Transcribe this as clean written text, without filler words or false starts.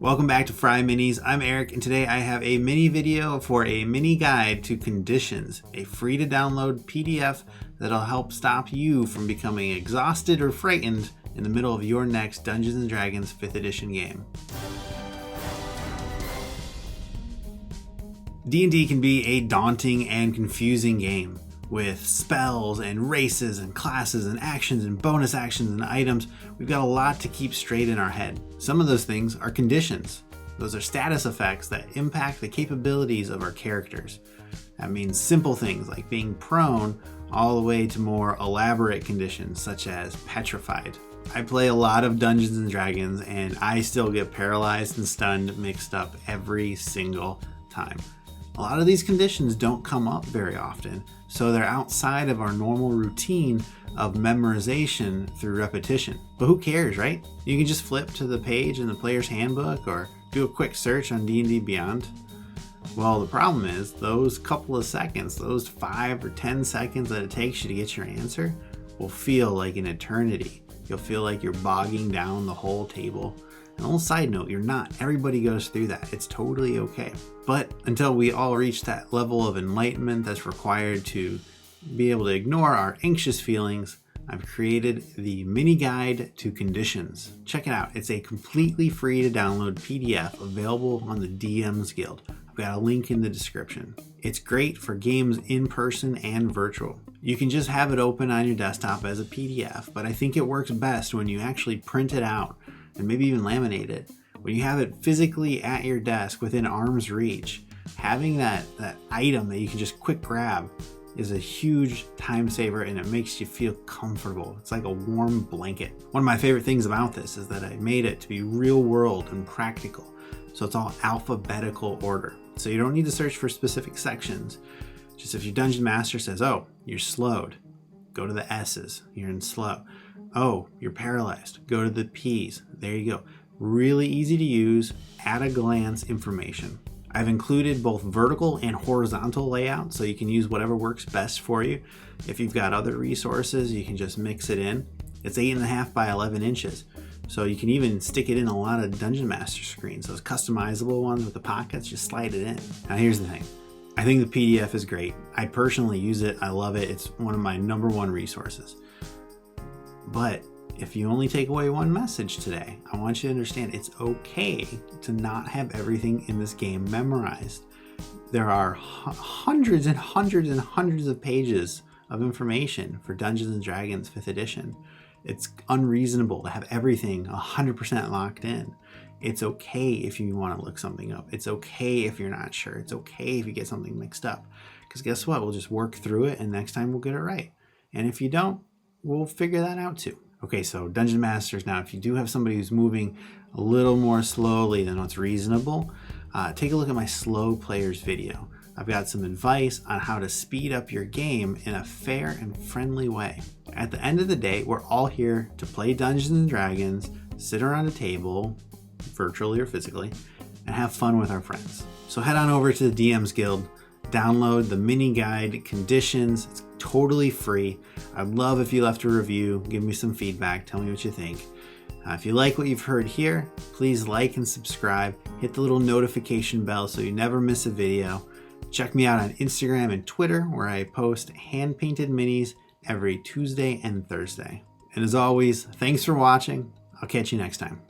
Welcome back to FryMinis. I'm Eric, and today I have a mini video for a mini guide to conditions, a free to download PDF that'll help stop you from becoming exhausted or frightened in the middle of your next Dungeons & Dragons 5th edition game. D&D can be a daunting and confusing game with spells and races and classes and actions and bonus actions and items. We've got a lot to keep straight in our head. Some of those things are conditions. Those are status effects that impact the capabilities of our characters. That means simple things like being prone all the way to more elaborate conditions such as petrified. I play a lot of Dungeons and Dragons and I still get paralyzed and stunned mixed up every single time. A lot of these conditions don't come up very often, so they're outside of our normal routine of memorization through repetition. But who cares, right? You can just flip to the page in the player's handbook or do a quick search on D&D Beyond. Well, the problem is those couple of seconds, those 5 or 10 seconds that it takes you to get your answer will feel like an eternity. You'll feel like you're bogging down the whole table. And a little side note, you're not. Everybody goes through that. It's totally okay. But until we all reach that level of enlightenment that's required to be able to ignore our anxious feelings, I've created the mini guide to conditions. Check it out. It's a completely free to download PDF available on the DMs Guild. I've got a link in the description. It's great for games in person and virtual. You can just have it open on your desktop as a PDF, but I think it works best when you actually print it out and maybe even laminate it. When you have it physically at your desk within arm's reach, having that item that you can just quick grab is a huge time saver and it makes you feel comfortable. It's like a warm blanket. One of my favorite things about this is that I made it to be real world and practical. So it's all alphabetical order. So you don't need to search for specific sections. Just if your dungeon master says, oh, you're slowed, go to the S's, you're in slow. Oh, you're paralyzed, go to the P's. There you go. Really easy to use, at a glance information. I've included both vertical and horizontal layout so you can use whatever works best for you. If you've got other resources, you can just mix it in. It's 8.5 by 11 inches. So you can even stick it in a lot of Dungeon Master screens. Those customizable ones with the pockets, just slide it in. Now here's the thing. I think the PDF is great. I personally use it. I love it. It's one of my #1 resources. But if you only take away one message today, I want you to understand it's okay to not have everything in this game memorized. There are hundreds and hundreds and hundreds of pages of information for Dungeons & Dragons 5th edition. It's unreasonable to have everything 100% locked in. It's okay if you want to look something up. It's okay if you're not sure. It's okay if you get something mixed up. Because guess what? We'll just work through it and next time we'll get it right. And if you don't, we'll figure that out too. Okay, so Dungeon Masters, now if you do have somebody who's moving a little more slowly than what's reasonable, take a look at my slow players video. I've got some advice on how to speed up your game in a fair and friendly way. At the end of the day, we're all here to play Dungeons & Dragons, sit around a table, virtually or physically, and have fun with our friends. So head on over to the DMs Guild, download the mini guide conditions. It's totally free. I'd love if you left a review, give me some feedback, tell me what you think. If you like what you've heard here, please like and subscribe. Hit the little notification bell so you never miss a video. Check me out on Instagram and Twitter where I post hand-painted minis every Tuesday and Thursday. And as always, thanks for watching. I'll catch you next time.